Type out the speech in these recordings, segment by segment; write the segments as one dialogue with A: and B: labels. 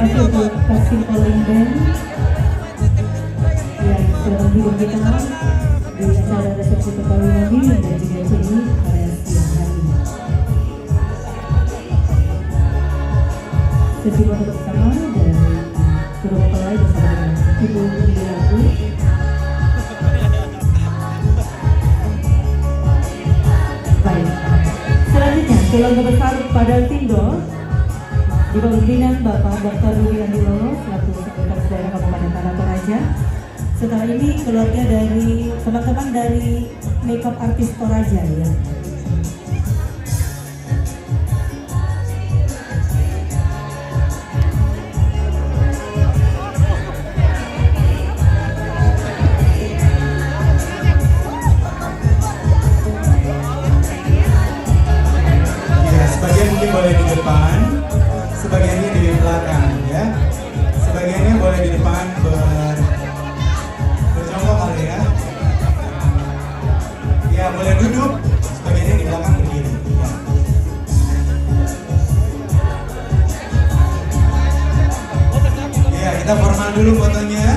A: kasih untuk Kasih Calling Band yang sudah menghibur kita di acara resepsi perkawinan ini dan juga ini pada siang hari ini. Sesi foto bersama dari Guru Mempelai bersama dengan Ibu Iraku. Baik, selanjutnya keluarga besar Padal Tindo di bawah pimpinan Bapak Dr. Rudi Andilolo selaku Sekretaris Daerah Kabupaten Tanah Toraja. Setelah ini keluarga dari teman-teman dari makeup artis Toraja ya.
B: Sebagian mungkin boleh di depan, sebagiannya di belakang ya. Sebagiannya boleh di depan berjongkok kali ya. Ya boleh duduk, sebagiannya di belakang berdiri. Ya kita formal dulu fotonya.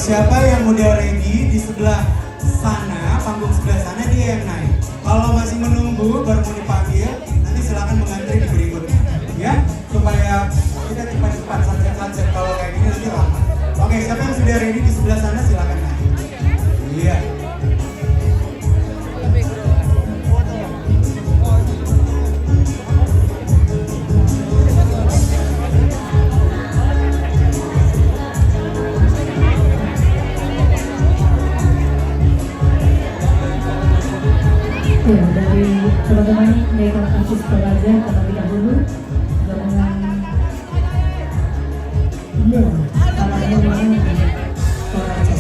B: Siapa yang udah ready di sebelah sana, panggung sebelah sana dia yang naik. Kalau masih menunggu baru mau dipanggil, nanti silakan mengantri di berikutnya, ya supaya kita cepat-cepat sunset kalau kayak gini nanti lama. Oke, siapa yang sudah ready di sebelah sana silakan naik. Iya.
A: Ya, dari teman-teman makeup artis Toraja terlebih dahulu gabungan Toraja.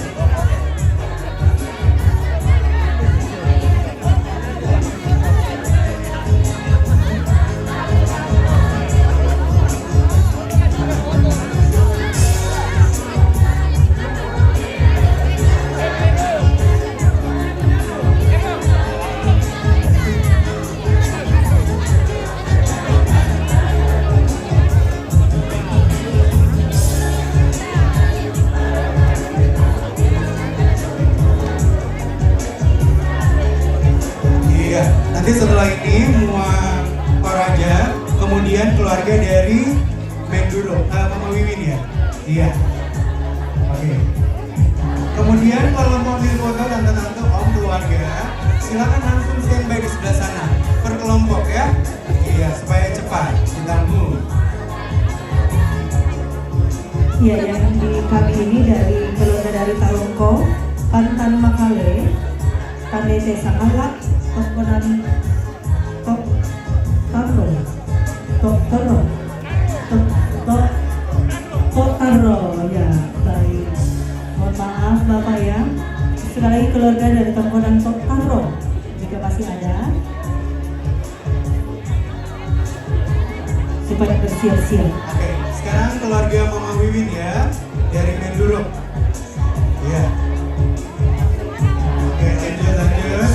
B: Nanti setelah ini semua Toraja, kemudian keluarga dari Menduro, Mama Wiwin ya? Iya. Oke. Kemudian kalau mau ambil foto tante-tante om keluarga, silakan langsung standby di sebelah sana, per kelompok ya? Iya, supaya cepat, ditanggung.
A: Ya, yang di kami ini dari keluarga dari Talongko, Pantan Makale, Pandai Desa Alak, Tokonan Tokaro ya, baik. Mohon maaf Bapak ya. Sekali lagi keluarga dari Tokonan Tokaro jika masih ada, supaya bersiap-siap.
B: Oke, sekarang keluarga Mama Wiwin ya, dari Menduro. Iya. Oke, lanjut.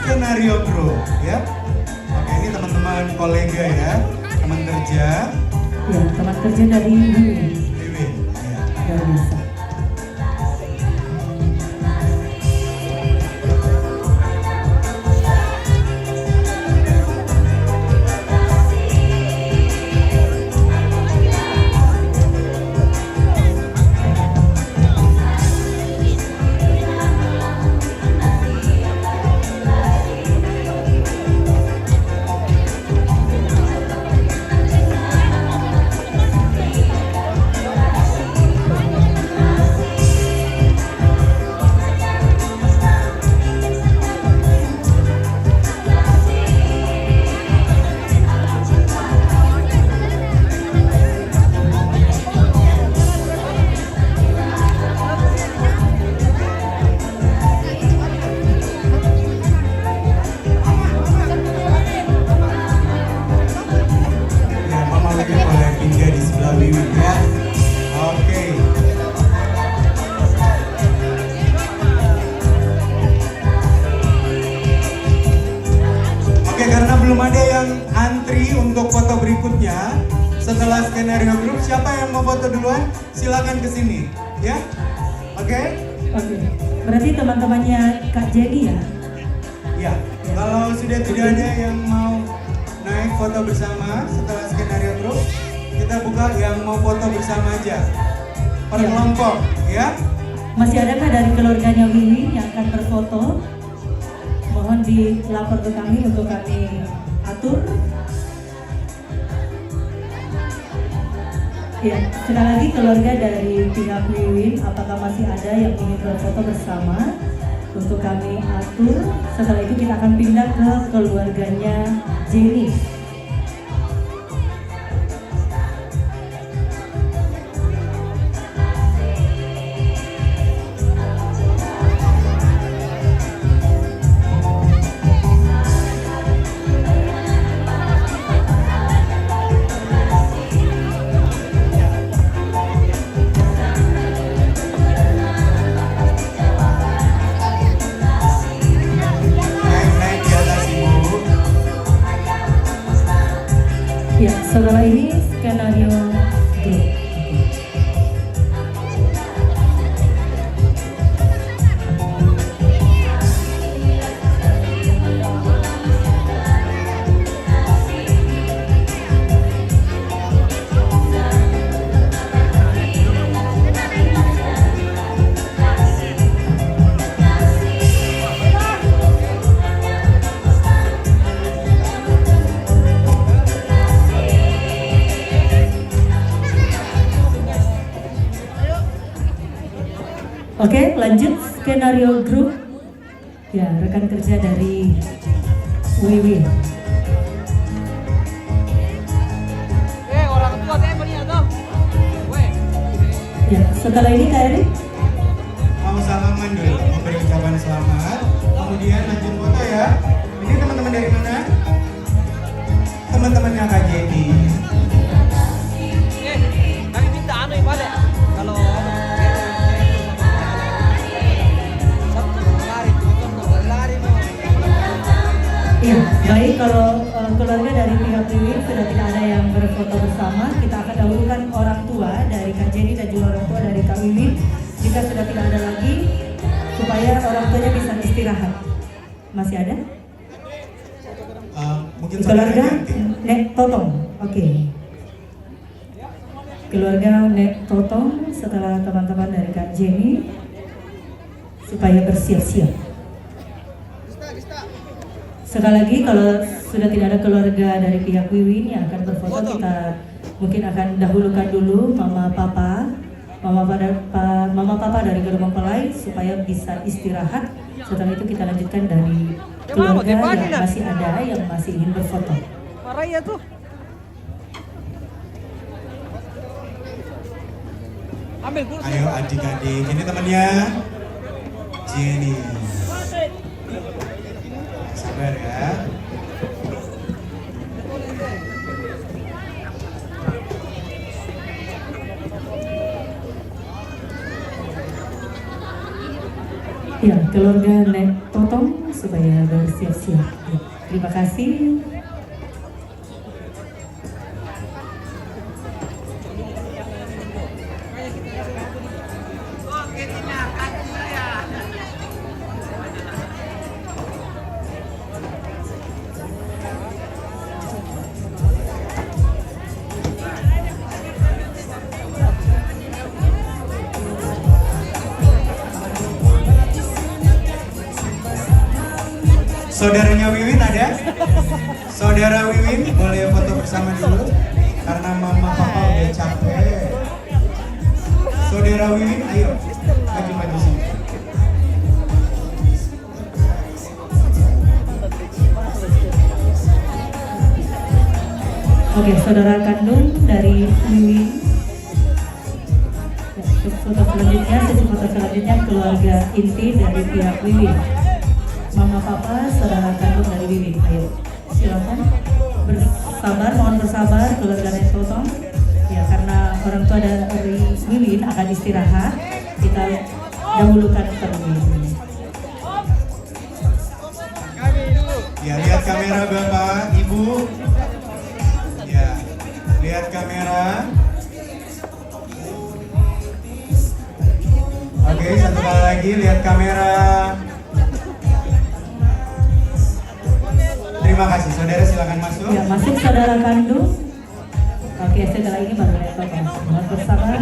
B: Skenario Group ya. Oke, ini teman-teman kolega ya, teman kerja.
A: Ya, teman kerja dari Wiwin.
B: Wiwin, ya.
A: Luar biasa.
B: Ya, Mama Wiwin boleh pindah di sebelah Wiwin ya. Oke. Oke, karena belum ada yang antri untuk foto berikutnya setelah Skenario Group, siapa yang mau foto duluan? Silakan ke sini, ya. Oke?
A: Oke. Berarti teman-temannya Kak Jenny ya?
B: Ya. Kalau sudah tidak ada yang mau naik foto bersama setelah Skenario Group, kita buka yang mau foto bersama aja. Per
A: Ya.
B: kelompok, ya.
A: Masih adakah dari keluarganya Wiwin yang akan berfoto? Mohon dilapor ke kami untuk kami atur. Ya, sekali lagi keluarga dari pihak Wiwin, apakah masih ada yang ingin berfoto bersama? Untuk kami atur. Setelah itu kita akan pindah ke keluarganya Jenny.
B: Naik di atas Ibu.
A: Ya, setelah ini Skenario Group. Oke, lanjut Skenario Group. Ya, rekan kerja dari Wiwin.
C: Orang tua saya punya tuh. Weh.
A: Ya, setelah ini Kak Eri.
B: Mau salaman dulu, memberi ucapan selamat. Kemudian lanjut foto ya. Ini teman-teman dari mana? Teman-temannya Kak Jenny.
C: Kami minta anu ya Pak. Kalau lari
A: Iya, baik kalau keluarga dari pihak Wiwin sudah tidak ada yang berfoto bersama, kita akan dahulukan orang tua dari Kak Jenny dan juga orang tua dari Kak Wiwin. Jika sudah tidak ada lagi, supaya orang tuanya bisa istirahat. Masih ada?
B: Mungkin
A: Keluarga
B: nanti.
A: Nek Totong, oke. Keluarga Nek Totong setelah teman-teman dari Kak Jenny supaya bersiap-siap. Sekali lagi kalau sudah tidak ada keluarga dari pihak Wiwin yang akan berfoto, kita mungkin akan dahulukan dulu mama papa dari Gerbang Pelai supaya bisa istirahat. Setelah itu kita lanjutkan dari keluarga yang masih ada yang masih ingin berfoto.
C: marah ya tuh. Ambil kursi.
B: Ayo adik-adik, ini temannya Jenny. Sabar ya.
A: Ya, keluarga Nek Totong supaya bersiap-siap. Ya, terima kasih.
B: Saudaranya Wiwin ada? Saudara Wiwin boleh foto bersama dulu karena mama papa udah capek. Saudara Wiwin, ayo maju-maju sini.
A: Oke, saudara kandung dari Wiwin. Ya, untuk foto selanjutnya, sesi foto selanjutnya keluarga inti dari pihak Wiwin. Mama papa, saudara kandung dari Wiwin. Ayo, silakan bersabar, mohon bersabar keluarga Nek Totong. Ya, karena orang tua dari Wiwin akan istirahat, kita dahulukan terlebih dahulu.
B: Ya, lihat kamera Bapak, Ibu. Ya, lihat kamera. Oke, satu kali lagi lihat kamera. Terima kasih, saudara silakan masuk.
A: Ya, masuk saudara kandung. Oke, setelah ini baru Nek Totong. Mohon bersabar.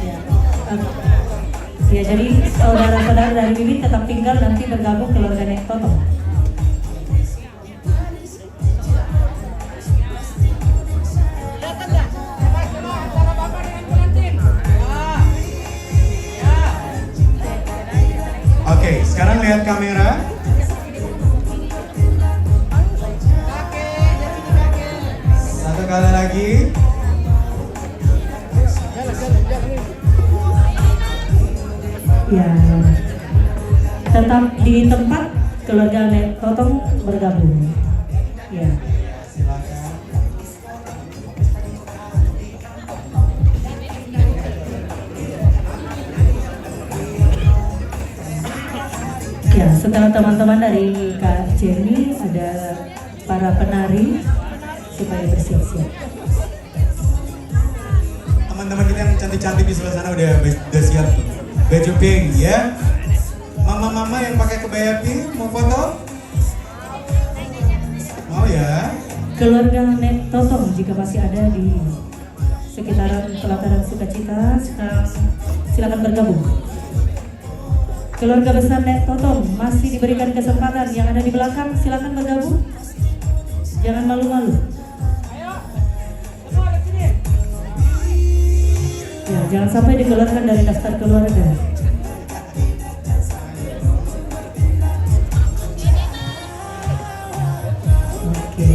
A: Ya, ya, jadi saudara-saudara dari Wiwin tetap tinggal nanti bergabung keluarga Nek Totong.
B: Oke, sekarang lihat kamera. Satu kali lagi.
A: Ya, tetap di tempat keluarga Nek Totong bergabung. Ya.
B: Silakan.
A: Ya, setelah teman-teman dari Kak Jenny ada para penari supaya bersiap-siap.
B: Teman-teman kita yang cantik-cantik di sebelah sana udah siap baju pink ya. Mama-mama yang pakai kebaya pink mau foto? Mau ya?
A: Keluarga Nek Totong jika masih ada di sekitaran pelataran Sukacita, silakan bergabung. Keluarga besar Nek Totong masih diberikan kesempatan, yang ada di belakang silakan bergabung. Jangan malu-malu. Ya, jangan sampai dikeluarkan dari daftar keluarga. Oke.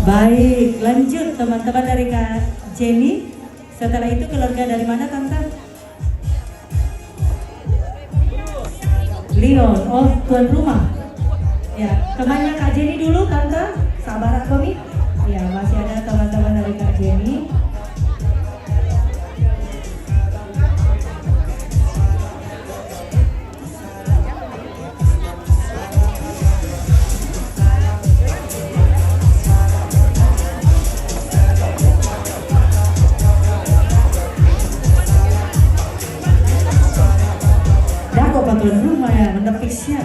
A: Baik, lanjut teman-teman dari Kak Jenny. Setelah itu keluarga dari mana Tante? Leon, oh tuan rumah. Ya, temannya Kak Jenny dulu Tante. Sabar aku nih. Ya, masih ada teman-teman dari Kak Jenny. Dah kok tuan rumah ya, mendepisnya.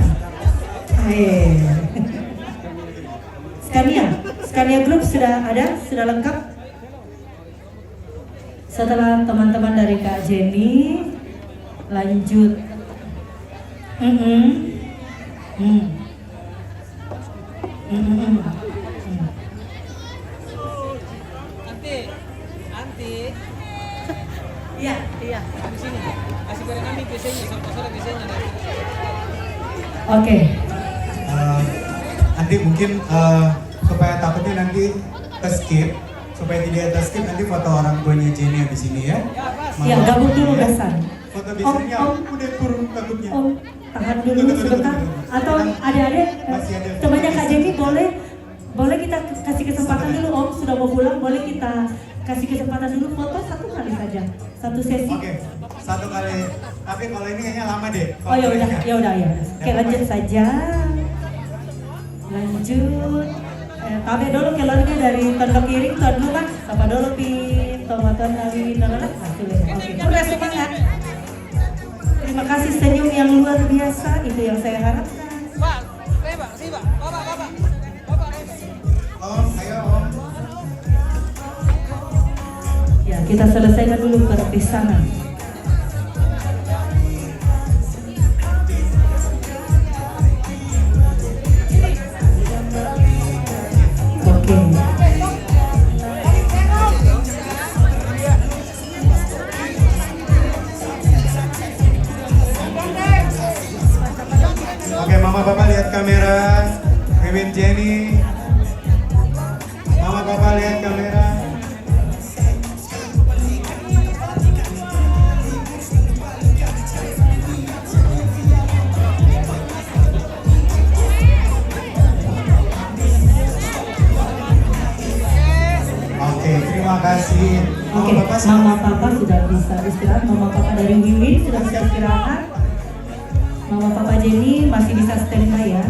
A: Scania Group sudah ada, sudah lengkap. Setelah teman-teman dari Kak Jenny, lanjut.
C: Nanti.
A: Iya.
C: Di sini. Kasih bareng kami biasanya, sampai sore biasanya nanti.
A: Oke.
B: Nanti mungkin supaya takutnya nanti skip, supaya tidak skip nanti foto orang tuanya Jenny di sini ya.
A: Ya, gabung dulu Gasan.
B: Foto biasanya udah turun takutnya.
A: Om, tahan dulu sebentar. Atau adik-adik,
B: Masih ada.
A: temannya Kak Jenny boleh kita kasih kesempatan dulu Om, sudah mau pulang, boleh kita kasih kesempatan dulu foto satu kali saja, satu sesi.
B: Oke, satu kali. Tapi kalau ini kayaknya lama deh.
A: Oh ya udah, ya udah ya. Oke lanjut saja. Lanjut. Tabe dulu keluarga dari tondok kiri, tuan dulu kan, sapa dulu pin, tomatan Wiwin Nalala. Oke, udah semangat. Terima kasih senyum yang luar biasa, itu yang saya harapkan.
C: Pak, saya Pak, sini Pak. Bapak. Bapak,
B: Om, ayo Om.
A: Ya, kita selesaikan dulu perpisahan. Oke.
B: Oke, Mama Papa lihat kamera. Wiwin Jenny. Mama Papa lihat kamera. Oke, terima kasih.
A: Oke,
B: Mama Papa
A: Mama Papa sudah bisa istirahat. Mama Papa dari Wiwin sudah bisa istirahat. Mama Papa Jenny masih bisa standby ya.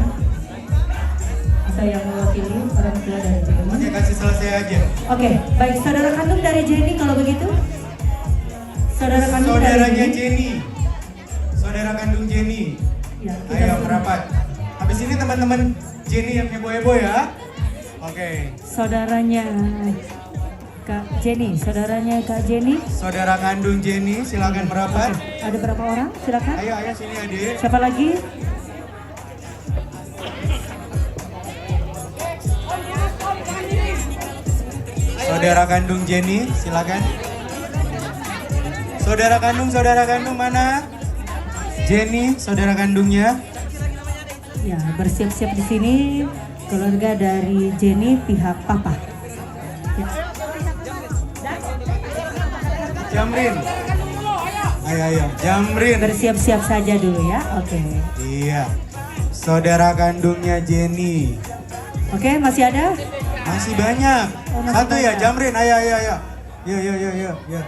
A: Bisa yang mewakili orang tua dari Jenny.
B: Oke, kasih selesai aja.
A: Oke, baik saudara kandung dari Jenny kalau begitu. Saudara kandung
B: Saudaranya
A: dari
B: Jenny. Saudara kandung Jenny.
A: Ya, kita
B: Ayo
A: sudah-
B: merapat. Habis ini teman-teman Jenny yang heboh-heboh ya. Oke.
A: Saudaranya Kak Jenny, saudaranya Kak Jenny.
B: Saudara kandung Jenny, silakan merapat.
A: Oke, ada berapa orang? Silakan.
B: Ayo sini adik.
A: Siapa lagi?
B: Saudara kandung Jenny, silakan. Saudara kandung mana? Jenny, saudara kandungnya.
A: Ya, bersiap-siap di sini keluarga dari Jenny pihak papa. Ya.
B: Jamrin. Ayo, Jamrin.
A: Bersiap-siap saja dulu ya. Oke.
B: Iya. Saudara kandungnya Jenny.
A: Oke, masih ada?
B: Masih banyak.
A: Oh, masih
B: Satu ya,
A: banyak.
B: Jamrin. Ayo. Yuk.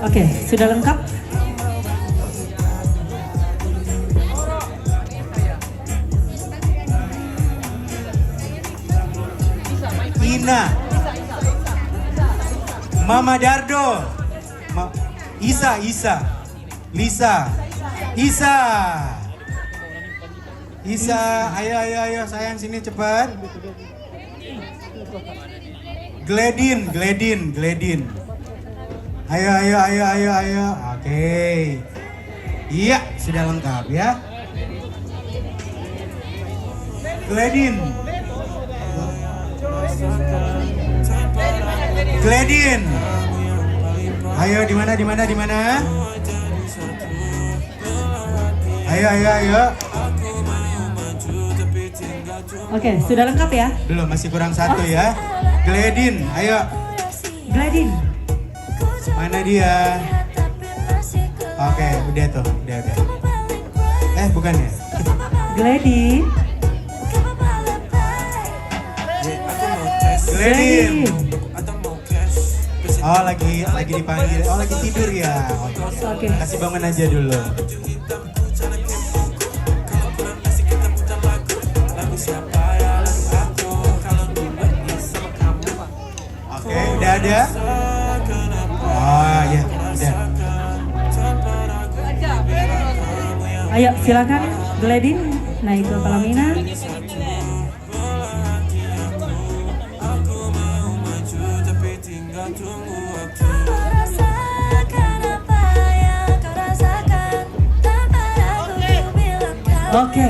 A: Oke, sudah lengkap?
B: Ina. Mama Dardo. Isa. Lisa. Isa, ayo sayang sini cepat. Gledin. Ayo. Oke. Iya, sudah lengkap ya. Gledin. Ayo di mana? Ayo.
A: Oke, sudah lengkap ya?
B: Belum, masih kurang satu ya. Gledin, ayo.
A: Gladin.
B: Mana dia? Oke, udah tuh, udah. Bukan ya?
A: Gladin.
B: Gledin. Oh, lagi dipanggil. Oh, lagi tidur ya.
A: Oke.
B: Kasih bangun aja dulu. Oke, udah ada? Oh, ya, udah.
A: Ayo, silakan Gladin naik ke pelaminan. Oke.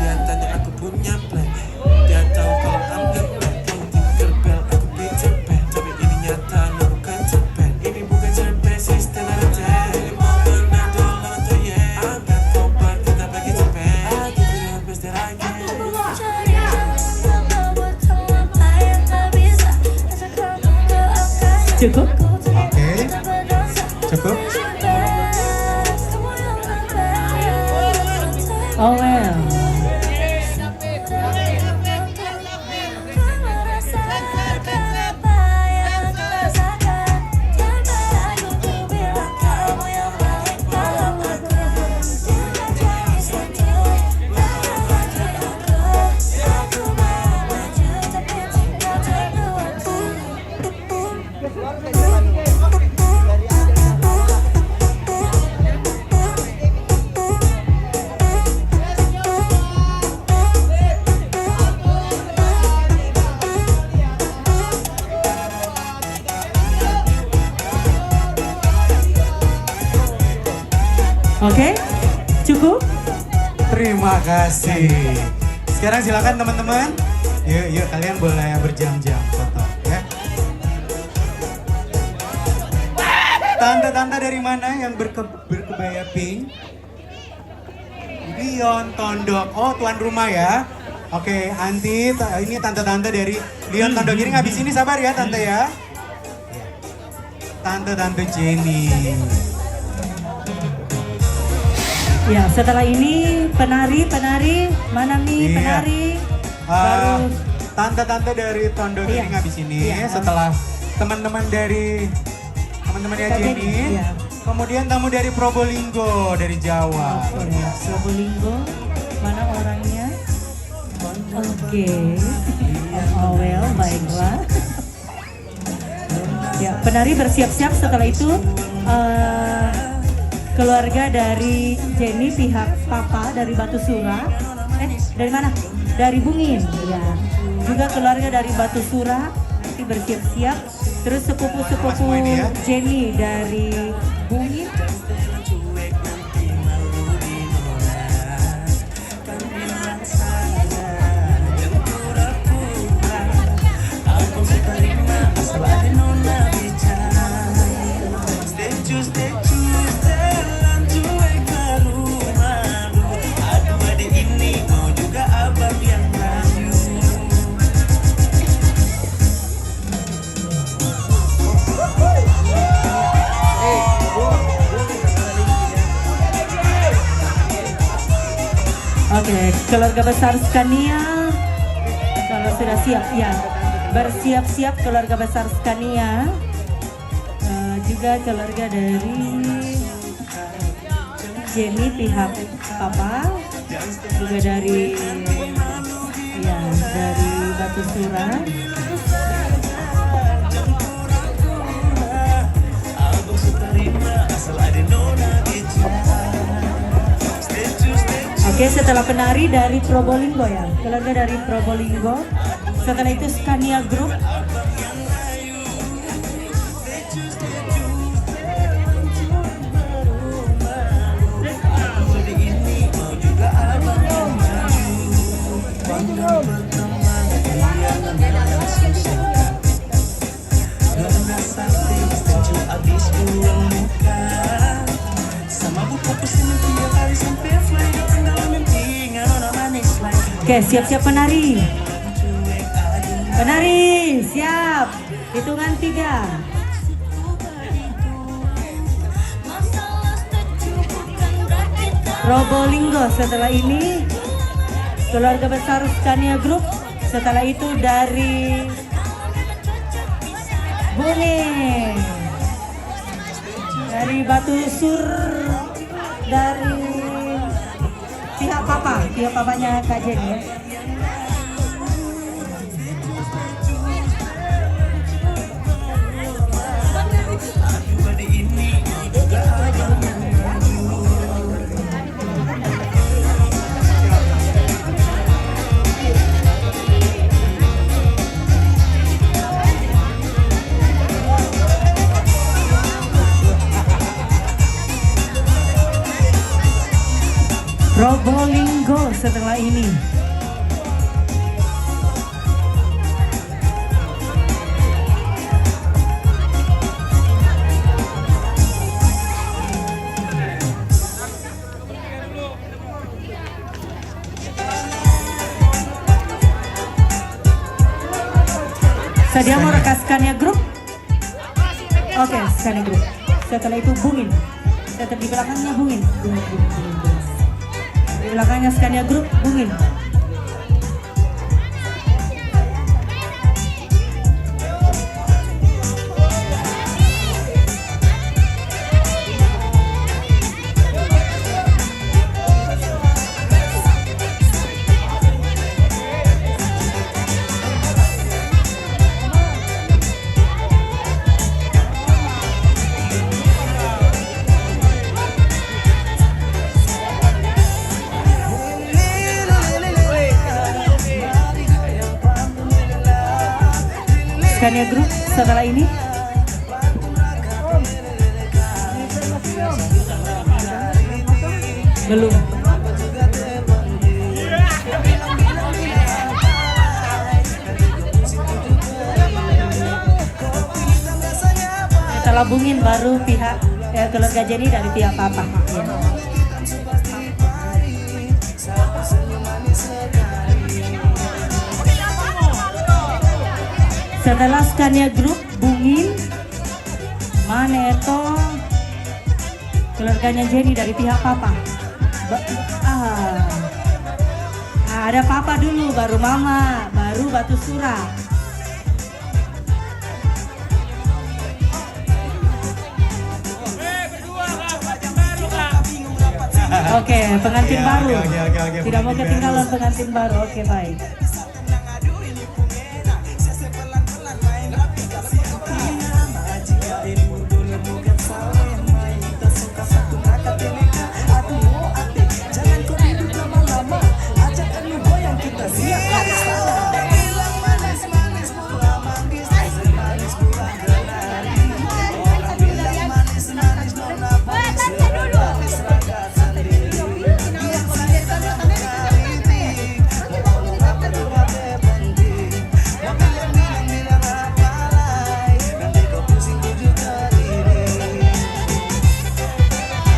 D: Dia tanya aku punya plan. Dia tahu kalau I'm the man. Kalau tinggal bel aku dicepet. Tapi ini nyata, no bukan cepet. Ini bukan cepet, sistem ada tek. Ini mau benar dolar atau yen. Angkat tobat, kita bagi cepet. I give you the best that I can.
B: Cukup?
A: Oh well. Oke, cukup?
B: Terima kasih. Sekarang silakan teman-teman. Yuk kalian boleh berjam-jam foto ya. Tante-tante dari mana yang berkebaya pink? Leon Tondok. Oh, tuan rumah ya. Oke, Anti, ini tante-tante dari Leon Tondok. Jadi habis ini sabar ya tante ya. Tante-tante Jenny.
A: Ya, setelah ini penari mana nih
B: Iya.
A: penari? Baru
B: Tante-tante dari Tondok
A: Iya.
B: ini habis ini
A: Iya.
B: setelah teman-teman dari teman-temannya
A: Kak
B: Jenny.
A: Jenny, iya.
B: Kemudian tamu dari Probolinggo dari Jawa. Luar biasa.
A: Probolinggo, mana orangnya? Oke. Oh well, baiklah. Ya, penari bersiap-siap setelah itu keluarga dari Jenny pihak papa dari Batu Sura. Dari mana? Dari Bungin. Ya. Juga keluarga dari Batu Sura nanti bersiap-siap. Terus sepupu-sepupu
B: ya.
A: Jenny dari Bungin. Oke, keluarga besar Scania, kalau sudah siap, ya bersiap-siap keluarga besar Scania, juga keluarga dari Jenny pihak papa, juga dari dari Batu Sura. Oke, setelah penari dari Probolinggo ya, keluarga dari Probolinggo. Setelah itu Scania Group. Oke, siap-siap penari. Penari, siap. Hitungan 3. Probolinggo, setelah ini keluarga besar Scania Group. Setelah itu dari Bungin, dari Batu Sur, dari pihak papanya Kak Jenny ya. Probolinggo setelah ini. Sadia mau rekas Scania Group? Oke, Scania Group. Setelah itu Bungin. Setelah di belakangnya Bungin. Di belakangnya Scania Group Bungin. Scania Group setelah ini belum. Setelah Bungin baru pihak keluarga Jenny dari pihak papa. Ya. Setelah Scania Group Bungin, Maneto, keluarganya Jenny dari pihak papa. Ada papa dulu, baru mama, baru Batu Sura. Oke, pengantin baru. Tidak mau ketinggalan pengantin baru. Oke, baik.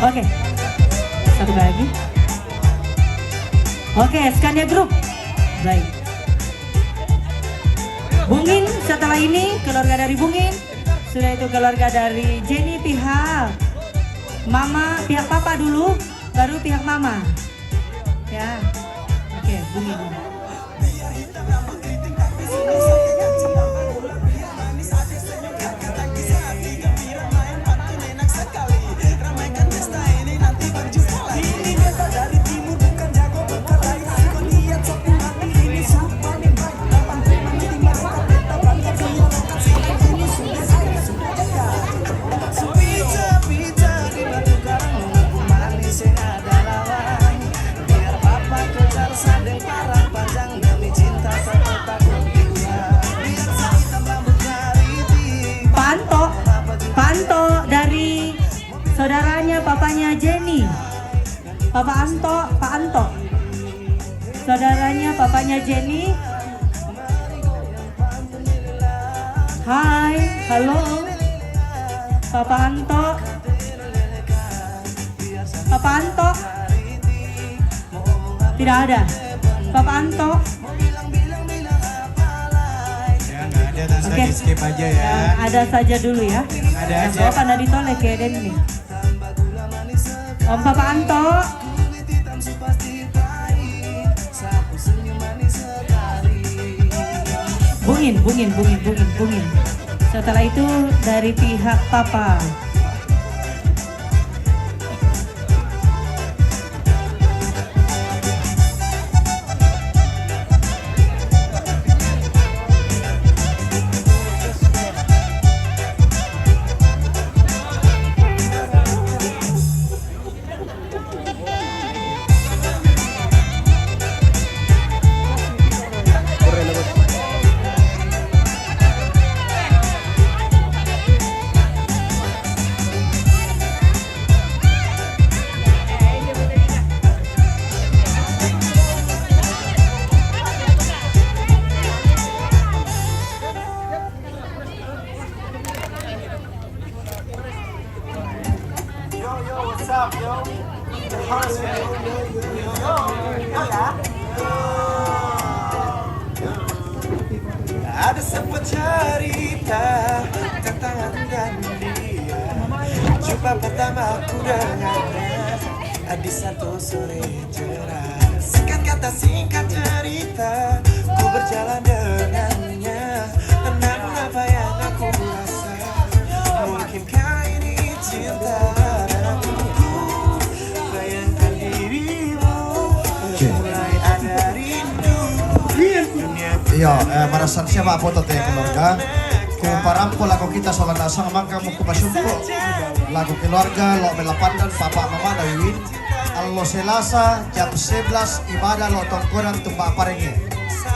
A: Oke, satu lagi. Oke, Scania Group. Baik. Bungin setelah ini keluarga dari Bungin. Sudah itu keluarga dari Jenny pihak mama, pihak papa dulu, baru pihak mama. Ya. Oke, Bungin. Panto dari saudaranya papanya Jenny, Pak Anto, saudaranya papanya Jenny. Hai, halo, Papa Anto, tidak ada, Papa Anto.
B: Oke, skip aja ya.
A: Ada saja dulu ya.
B: Ada aja.
A: Bapak nggak ditolak ya Den nih. Om Papa Anto. Bungin. Setelah itu dari pihak Papa.
D: Ada sebuah cerita tentang aku dan dia. Jumpa pertama aku dengannya di satu sore cerah. Singkat kata singkat cerita, ku berjalan dengannya. Namun apa yang aku rasa, mungkinkah ini cinta? Dan aku bayangkan dirimu, mulai ada rindu.
E: Iya, marasan siapa foto teh keluarga. Ku parampol lagu kita soal nasang mangka muku pasumpo. Lagu keluarga lo melapandan papa mama Wiwin. Allo Selasa jam 11 ibadah lo tongkonan tumbak parenge.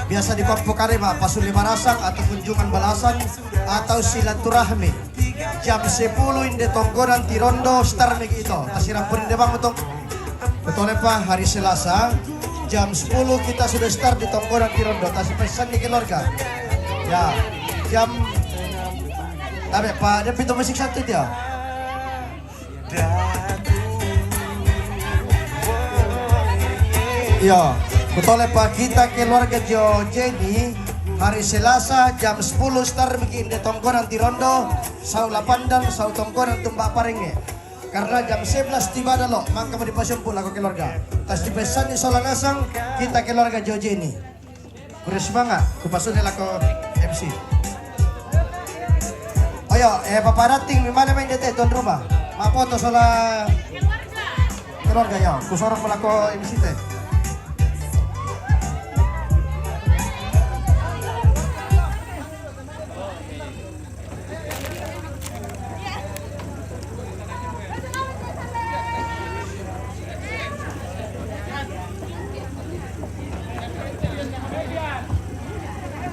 E: Biasa di Kompo Karema pasuli marasang atau kunjungan balasan atau silaturahmi. Jam 10 inde tongkonan tirondo star megi itu. Tasirang pun inde bang utong. Betul pak, hari Selasa jam 10 kita sudah start di tongkonan tirondo. Tasir pesan di keluarga. Ya, jam tapi pak, dia pintu musik satu dia. Iya, betul pak, kita keluarga Jo Jenny hari Selasa jam 10 start bikin di tongkonan Tirondo, sau Lapandang, sau tongkonan Tumbak Parenge. Karena jam 11 tiba dah lo, maka mau dipasumpul aku keluarga. Tas dipesan di Solan Asang, kita keluarga Jo Jenny. Kurang semangat, kupasun aku MC. Ayo, Bapak Rating, mana main dete tuan rumah? Ma foto soal keluarga ya, kusorong melaku MC teh.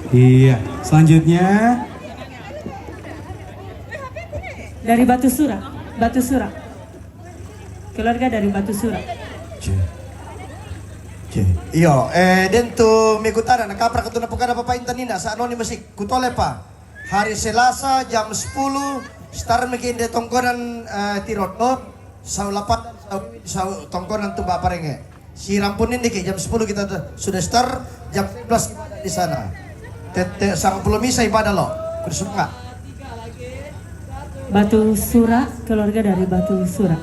B: Iya, selanjutnya
A: Dari Batu Sura. Keluarga dari Batu Sura.
E: Iya, dan tu mengutara nak kapra ketuna pukada Bapak Intanina saat noni musik kutole pa. Hari Selasa jam 10 start bikin de tongkonan Tirondo, sau 8 sau tongkonan Tumbak Parenge. Si rampunin dikit jam 10 kita sudah start, jam 11 ibadah di sana. Tete sang belum bisa ibadah lo. Bersemangat.
A: Batu Sura, keluarga dari Batu Sura.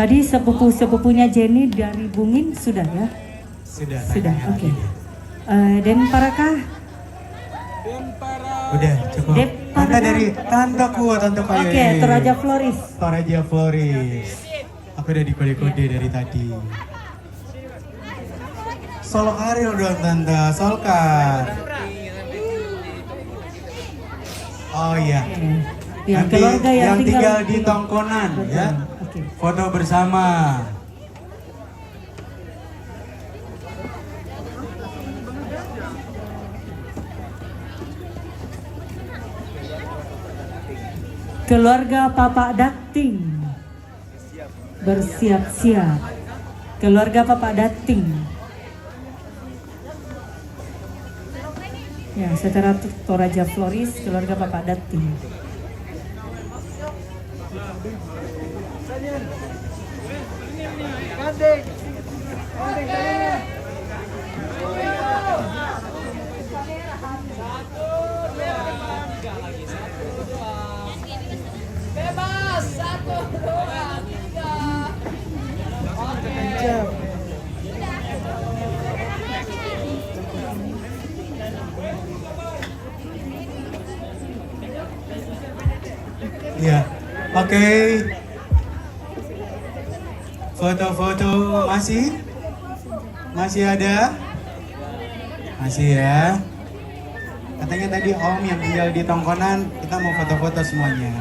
A: Tadi sepupunya Jenny dari Bungin sudah ya? Sudah, oke. Den Parakah?
B: udah cukup. Tante dari tanteku kayu.
A: Oke, Toraja Floris.
B: Toraja Floris. Aku udah dikode-kode dari tadi. Solok Ariel dong tante, Solkar. Oh iya.
A: Ya,
B: Nanti
A: keluarga
B: yang tinggal di Tongkonan.
A: Betul.
B: Ya.
A: Oke.
B: Foto bersama.
A: Keluarga Papa Dating bersiap-siap. Keluarga Papa Dating. Ya, secara Toraja Floris, keluarga Papa Dating.
C: Bebas, 1, 2, 3. Oke.
B: Iya. Oke. Foto-foto masih ada? Masih ya. Katanya tadi Om yang tinggal di Tongkonan, kita mau foto-foto semuanya.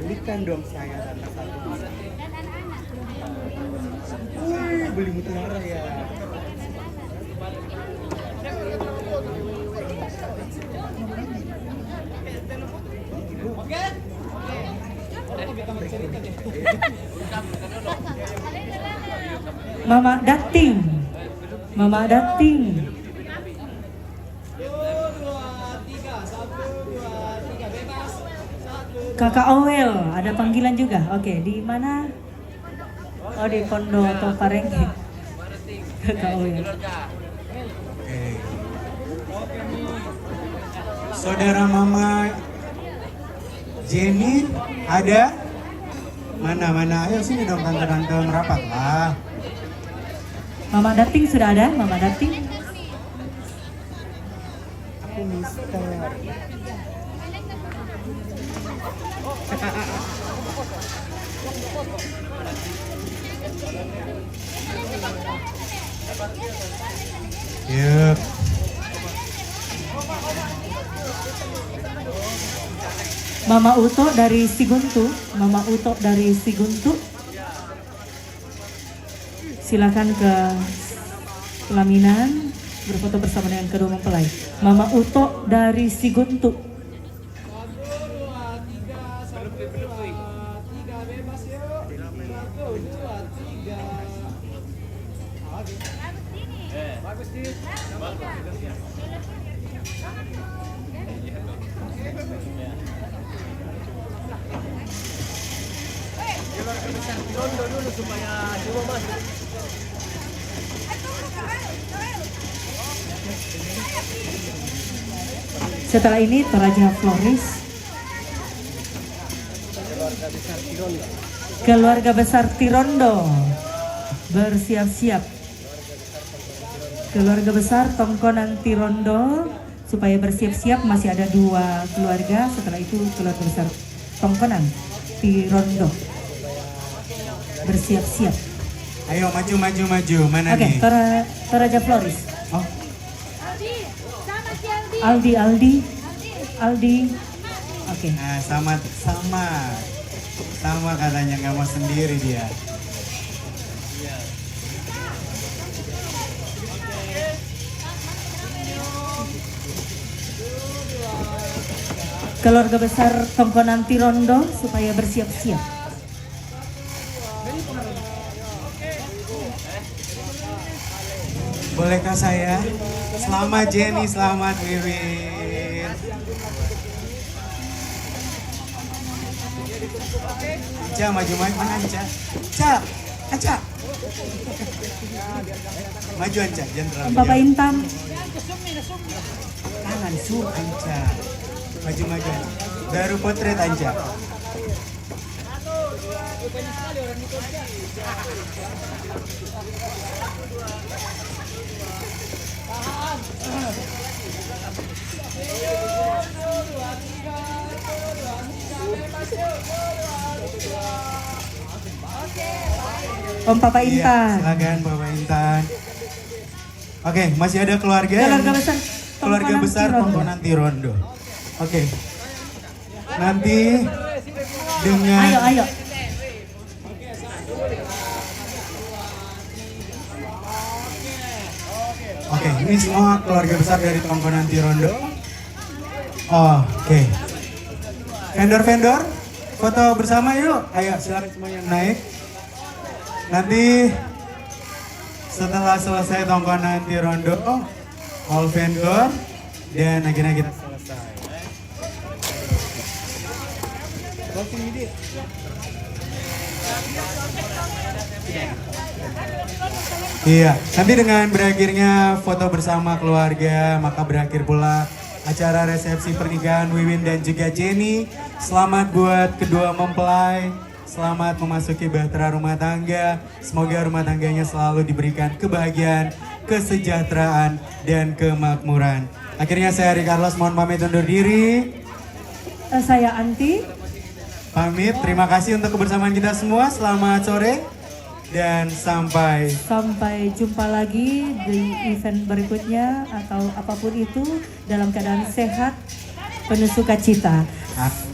B: Belikan dong saya satu. Wih, beli mutiara ya.
A: Mama Dating. Mama Dating.
C: 2, 3, 1, 2, 3. Bebas. 1.
A: Kakak Owel, ada panggilan juga. Oke, di mana? Oh, di Kondo atau Parengge. Kakak Owel.
B: Saudara Mama Jenny ada? Mana? Ayo sini dong tante-tante merapat lah.
A: Mama Dating sudah ada? Mama Dating?
B: Yuk.
A: Mama Uto dari Siguntu. Mama Uto dari Siguntu. Silakan ke pelaminan berfoto bersama dengan kedua mempelai. Mama Uto dari Siguntu. Setelah ini Toraja Floris. Keluarga besar Tirondo bersiap-siap. Keluarga besar Tongkonan Tirondo supaya bersiap-siap, masih ada 2 keluarga. Setelah itu keluarga besar Tongkonan Tirondo bersiap-siap.
B: Ayo maju. Mana
A: Oke,
B: nih?
A: Toraja Floris.
B: Oh,
A: Aldi. Oke.
B: nah sama katanya nggak mau sendiri dia.
A: Keluarga besar Tongkonan Tirondo supaya bersiap-siap.
B: Bolehkah saya? Selamat Jenny, selamat Wiwin. Aca maju mana Aca? Aca. Maju Aca, jangan terlalu
A: Bapak
B: jauh.
A: Intan.
B: Tangan Aca. Maju Aca. Baru potret Aca.
A: Om Papa
B: Iya,
A: Intan.
B: silakan Bapak Intan. Oke, masih ada keluarga
A: Keluarga besar
B: Tongkonan Tirondo. Oke. Nanti dengan
A: Ayo.
B: Oke, ini semua keluarga besar dari Tongkonan Tirondo. Oke. Vendor-vendor, foto bersama yuk. Ayo, silakan semuanya naik. Nanti setelah selesai Tongkonan Tirondo, all vendor, dan akhirnya kita selesai. Iya, nanti dengan berakhirnya foto bersama keluarga, maka berakhir pula acara resepsi pernikahan Wiwin dan juga Jenny. Selamat buat kedua mempelai, selamat memasuki bahtera rumah tangga. Semoga rumah tangganya selalu diberikan kebahagiaan, kesejahteraan, dan kemakmuran. Akhirnya saya Ari Carlos mohon pamit undur diri.
A: Saya Anti.
B: Pamit, terima kasih untuk kebersamaan kita semua. Selamat sore dan sampai
A: Jumpa lagi di event berikutnya atau apapun itu dalam keadaan sehat, penuh sukacita.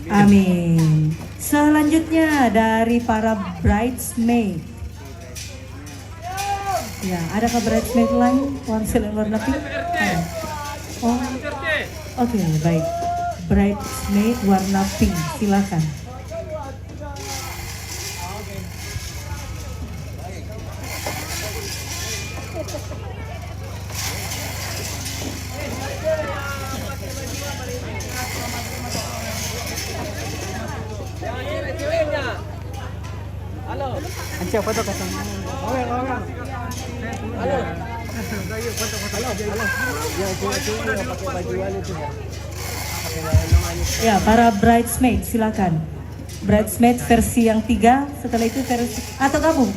A: Amin. Selanjutnya dari para bridesmaid. Ya, adakah bridesmaid lain warna pink? Ada. Oh, oke, baik. Bridesmaid warna pink, silakan.
C: Halo. Anca foto kasih. Halo.
A: Ya, para bridesmaid silakan. Bridesmaid versi yang 3, setelah itu versi atau gabung?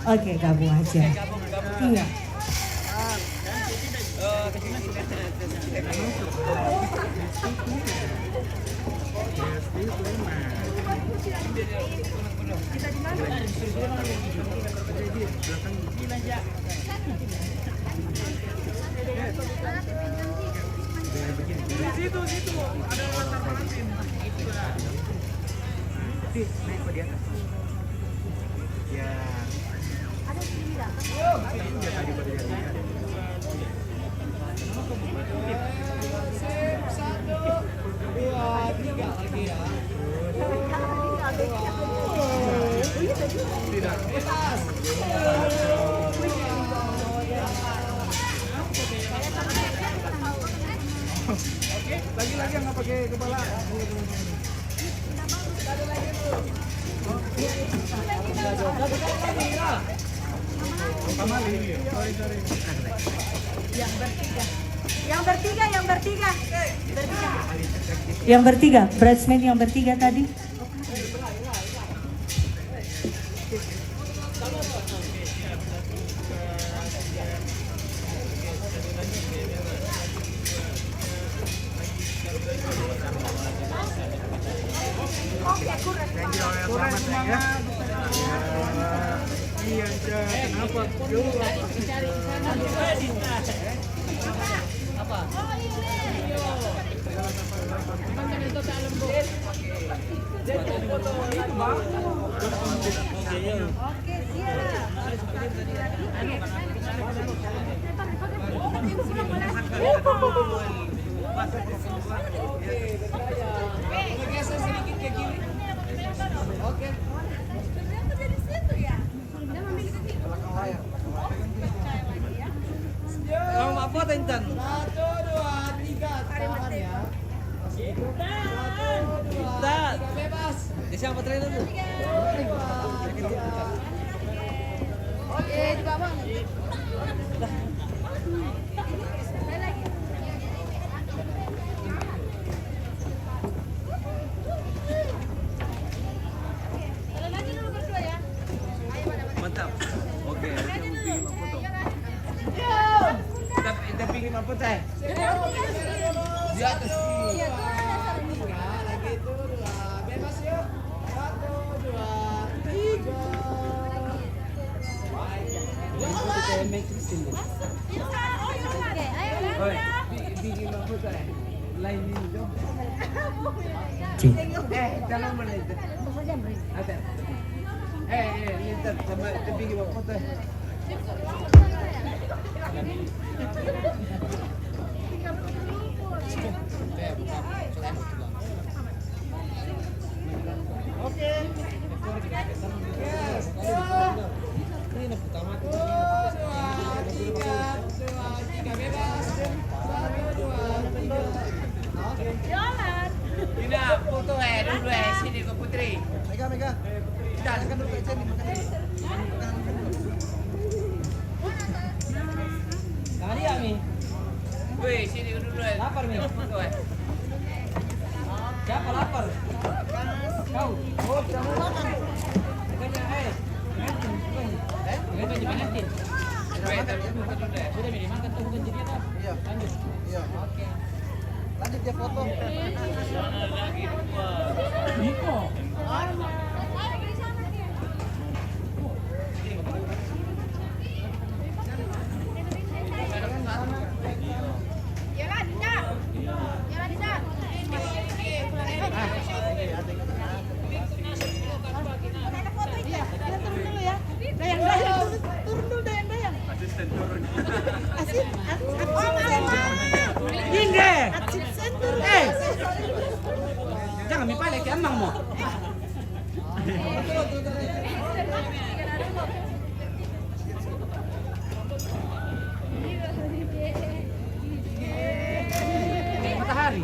A: Oke, gabung aja. Iya.
C: Lagi-lagi nggak pakai kepala.
A: Yang bertiga, bridesmaid yang bertiga tadi.
C: Iya, kenapa? Kalau mau apa Intan? 1, 2, 3, tahan ya. Intan, bebas. Siapa trainer lu? Oke, di bawah. Mantap. Oke. Kita bikin apa teh? Di atas. Lagi itu bebas yuk. 1, 2, 3. Bikin apa teh? Lain ini dong. Jangan menit. Ada. Lintar sama bikin apa teh? Oke. Yes. Ini pertama. 2, 3, bebas. 1, 2, 3. Oke. Jalan. Ini foto dulu sini ke Putri. Mega. Kita kan dulu ke sini makan. Tadi Ami. Woi, sini dulu. Lapar nih. Foto Siapa lapar? Kau. Oh, kamu lapar. Bukannya bukan Mantin. Sudah minimal kan bukan jadi apa? Iya. Lanjut. Iya. Oke. Lanjut dia foto. Lagi dua. Niko. Jangan mipale ke emang mo. Matahari.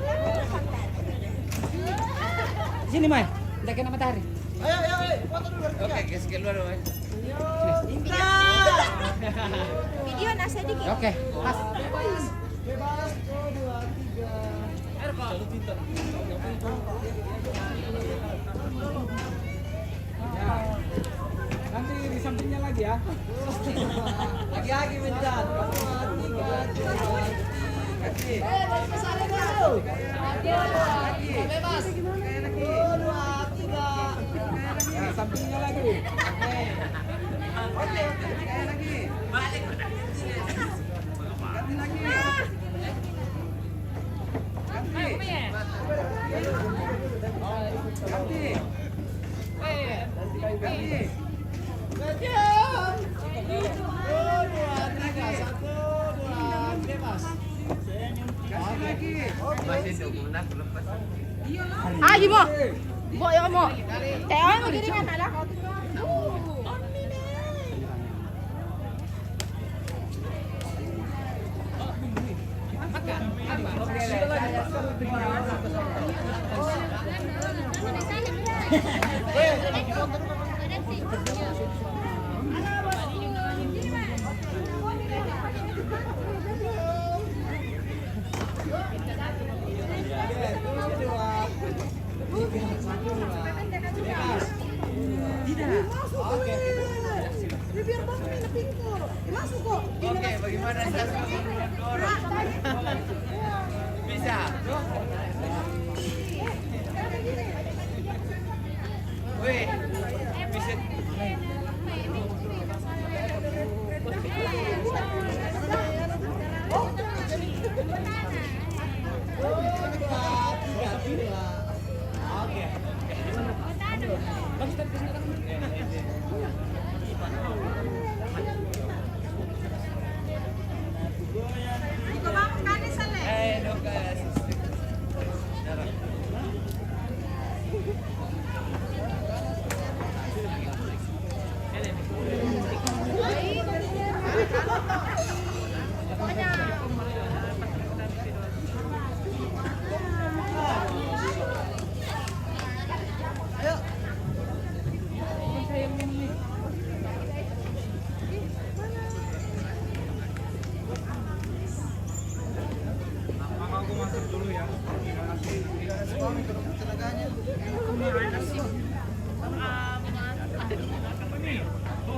C: Sini Mai, kita kena matahari. Ayo, foto dulu. Oke, guys, keluar. Intan.
F: Video nasi dikit.
C: Oke, pas.
G: Nanti di sampingnya lagi ya. Lagi bentar. Bebas. Ya, sampingnya lagi. Oke, sekali lagi. Balik. Ganti lagi.
F: Ah, gimo. Bo ya mo. Teo mo gini kan ala ko.
C: Oke, bagaimana saya dorong? Bisa. Wih, bisa.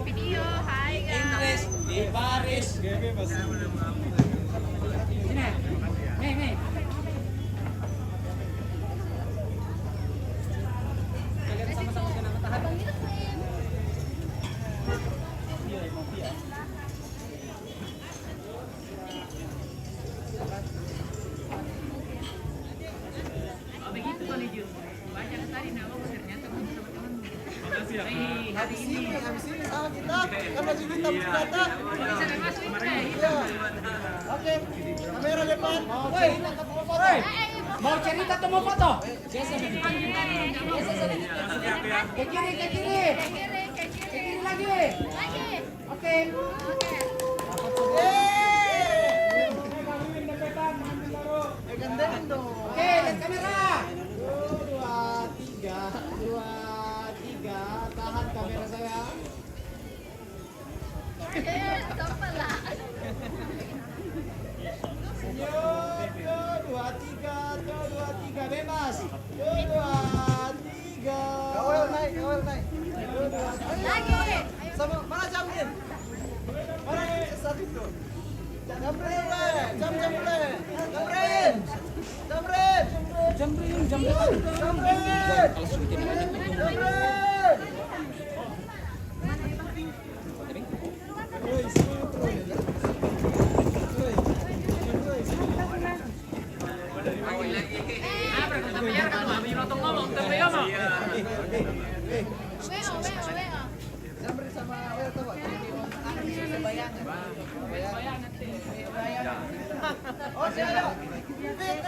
F: Video, hai guys.
G: Di baris. Nih. Kalian sama-sama kena matahari. Habis ini sama kita kan baju kita berkata. Oke, kamera depan. Woi, mau cerita atau mau foto? Ke kiri. Ke kiri lagi. Oke. Gandengan dong. Oke, lihat kamera. 2, 3. Tahan kamera saya. Dua, tiga, bebas. 2, 3. Kawel naik.
F: Lagi.
G: Sama mana jamnya? Mana satu itu? Jamrin. Jamrin sama Wel tuh. Oh, siap. Fit.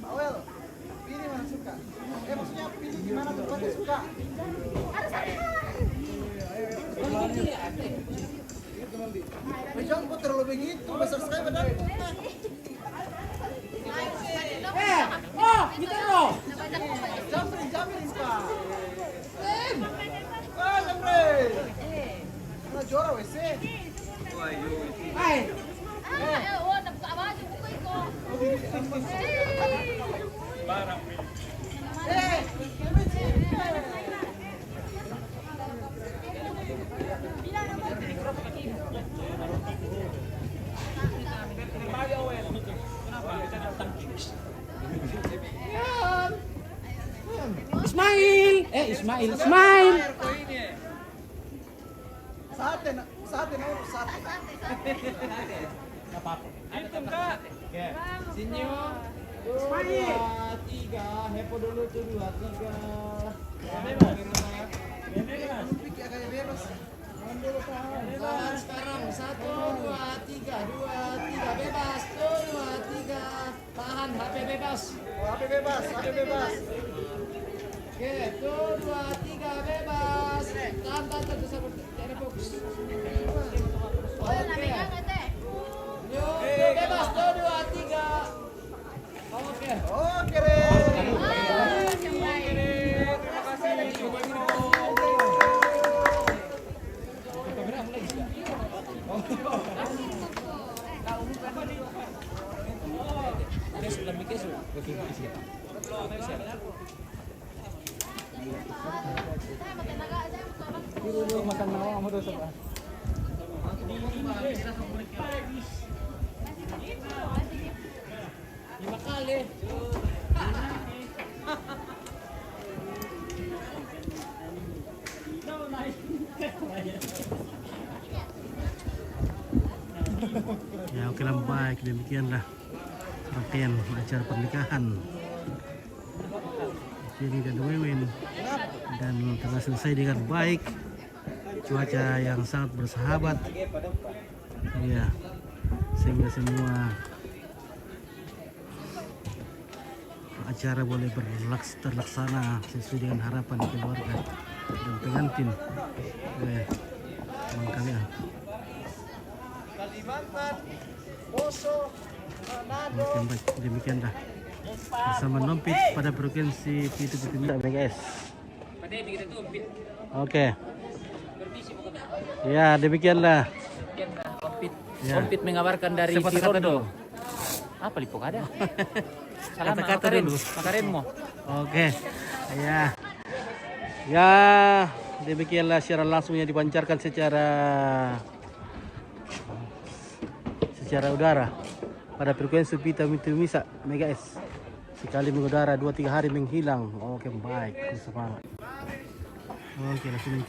G: Awel, pilih mana suka. Maksudnya pilih gimana tempatnya suka. Jangan putar lo begitu, besar sekali badan. Gitu loh. juara wes.
C: Hai.
F: Oh, nabuka baju buku iko.
C: Ismail. Ismail. Ismail.
G: Sate na sate.
C: Hitung kak. Senyum. 2, 3. Hepo dulu tuh 2, 3. Bebas. Tahan sekarang. 1, 2, 3. 2, 3. Bebas. 2, 3. Tahan. HP bebas.
G: HP bebas.
C: Oke. 2, 3. Bebas. Tahan. Cari fokus. Oke. Yuk, bebas. 2, 3. Oke.
G: Oke deh.
C: Terima kasih.
G: Makan nawa kamu tuh sobat.
C: Lima kali.
H: Ya oke lah, baik, demikianlah rangkaian acara pernikahan Jenny dan Wewin, dan telah selesai dengan baik, cuaca yang sangat bersahabat ya, sehingga semua acara boleh terlaksana sesuai dengan harapan keluarga dan pengantin ya, kalian.
G: Kalimantan, Poso, Manado.
H: Demikianlah bersama Nompit pada frekuensi Pitu-Pitu guys. Oke. Ya, demikianlah. Ya.
C: Kompit mengabarkan dari
H: Kata-kata
C: Cirondo.
H: dulu.
C: Apa lipok ada? Salam
H: Kata-kata dulu.
C: Makarenmu.
H: Oke. Ya. Ya, demikianlah siaran langsung yang dipancarkan secara udara pada frekuensi Pitu-Pitu MHz. Sekali mengudara 2-3 hari menghilang. Oke, baik. Semangat. Oke, langsung